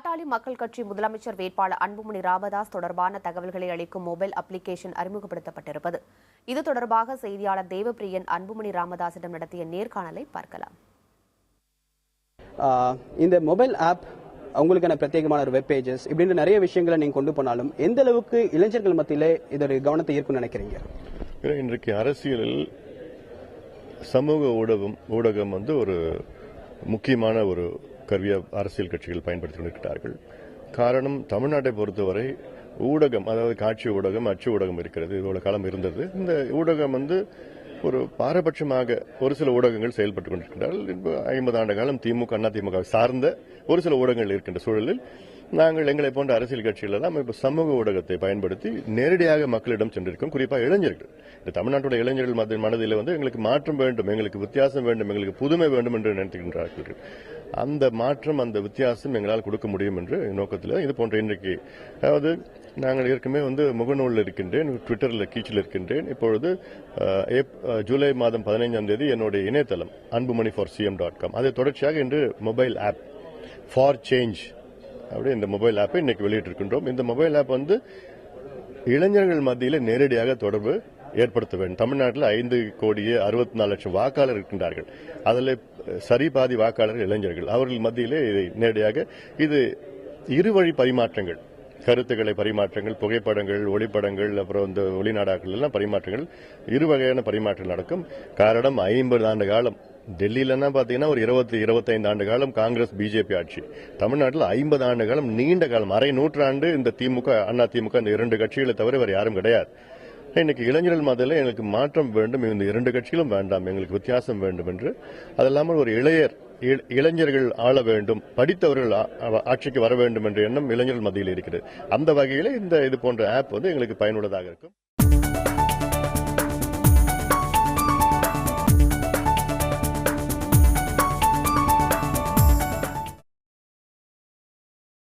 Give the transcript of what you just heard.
பாட்டாளி மக்கள் கட்சி முதலமைச்சர் வேட்பாளர் அன்புமணி ராமதாஸ் தொடர்பான தகவல்களை அளிக்கும் மொபைல் அப்ளிகேஷன் அறிமுகப்படுத்தப்பட்டிருப்பது. இது தொடர்பாக செய்தியாளர் தேவப்பிரியன் அன்புமணி ராமதாஸிடம் நடத்திய நேர்காணலை பார்க்கலாம். இந்த மொபைல் ஆப் உங்களுக்கான பிரத்யேகமான ஒரு வெப் பேஜஸ் இப்படின்ற நிறைய விஷயங்களை நீங்க கொண்டு போனாலும் எந்த அளவுக்கு இளைஞர்கள் மத்தியிலே இதோட கவனத்தை ஈர்க்கும் நினைக்கிறீங்க? இன்றைக்கு அரசியலில் சமூக ஊடகம் வந்து ஒரு முக்கியமான ஒரு கருவியை அரசியல் கட்சிகள் பயன்படுத்தி கொண்டிருக்கிறார்கள். காரணம், தமிழ்நாட்டை பொறுத்தவரை ஊடகம், அதாவது காட்சி ஊடகம், அச்சு ஊடகம் இருக்கிறது. இதோட காலம் இருந்தது. இந்த ஊடகம் வந்து ஒரு பாரபட்சமாக ஒரு சில ஊடகங்கள் செயல்பட்டுக் கொண்டிருக்கிறார்கள். 50 ஆண்டு காலம் திமுக, அதிமுக சார்ந்த ஒரு சில ஊடகங்கள் இருக்கின்ற சூழலில் நாங்கள் எங்களை போன்ற அரசியல் கட்சிகள் எல்லாம் இப்ப சமூக ஊடகத்தை பயன்படுத்தி நேரடியாக மக்களிடம் சென்றிருக்கோம். குறிப்பாக இளைஞர்கள், இந்த தமிழ்நாட்டுடைய இளைஞர்கள் மனதில் வந்து எங்களுக்கு மாற்றம் வேண்டும், எங்களுக்கு வித்தியாசம் வேண்டும், எங்களுக்கு புதுமை வேண்டும் என்று நினைக்கின்றார்கள். அந்த மாற்றம், அந்த வித்தியாசம் எங்களால் கொடுக்க முடியும் என்ற நோக்கத்தில் இது போன்ற இன்றைக்கு, அதாவது நாங்கள் ஏற்கனவே வந்து முகநூலில் இருக்கின்றேன், ட்விட்டரில் கீச்சில் இருக்கின்றேன். இப்பொழுது ஜூலை மாதம் 15ஆம் தேதி என்னுடைய இணையதளம் anbumani4cm.com, அதை தொடர்ச்சியாக இன்று மொபைல் ஆப் ஃபார் சேஞ்ச் அப்படி இந்த மொபைல் ஆப்பை இன்னைக்கு வெளியிட்டிருக்கின்றோம். இந்த மொபைல் ஆப் வந்து இளைஞர்கள் மத்தியில் நேரடியாக தொடர்பு ஏற்படுத்த வேண்டும். தமிழ்நாட்டில் 5,64,00,000 வாக்காளர் இருக்கின்றார்கள். அதில் சரி பாதி வாக்காளர்கள் இளைஞர்கள். அவர்கள் மத்தியிலே இதை நேரடியாக இது இருவழி பரிமாற்றங்கள், கருத்துக்களை பரிமாற்றங்கள், புகைப்படங்கள், ஒளிப்படங்கள், அப்புறம் இந்த ஒளிநாடாக்கள் எல்லாம் பரிமாற்றங்கள், இருவகையான பரிமாற்றம் நடக்கும். காரணம், 50 ஆண்டு காலம் டெல்லியிலன்னா பாத்தீங்கன்னா ஒரு 20-25 ஆண்டு காலம் காங்கிரஸ் பிஜேபி ஆட்சி. தமிழ்நாட்டில் 50 ஆண்டு காலம், நீண்ட காலம், அரை நூற்றாண்டு இந்த திமுக, அதிமுக, இந்த 2 கட்சிகளை தவிர வேறு யாரும் கிடையாது. இன்னைக்கு இளைஞர்கள் மத்தியில் எங்களுக்கு மாற்றம் வேண்டும், இந்த 2 கட்சிகளும் வேண்டாம், எங்களுக்கு வித்தியாசம் வேண்டும் என்று, அதில்லாமல் ஒரு இளைஞர்கள் ஆள வேண்டும், படித்தவர்கள் ஆட்சிக்கு வர வேண்டும் என்ற எண்ணம் இளைஞர்கள் மத்தியில் இருக்கிறது. அந்த வகையில் இது போன்ற ஆப் வந்து எங்களுக்கு பயனுள்ளதாக இருக்கும்.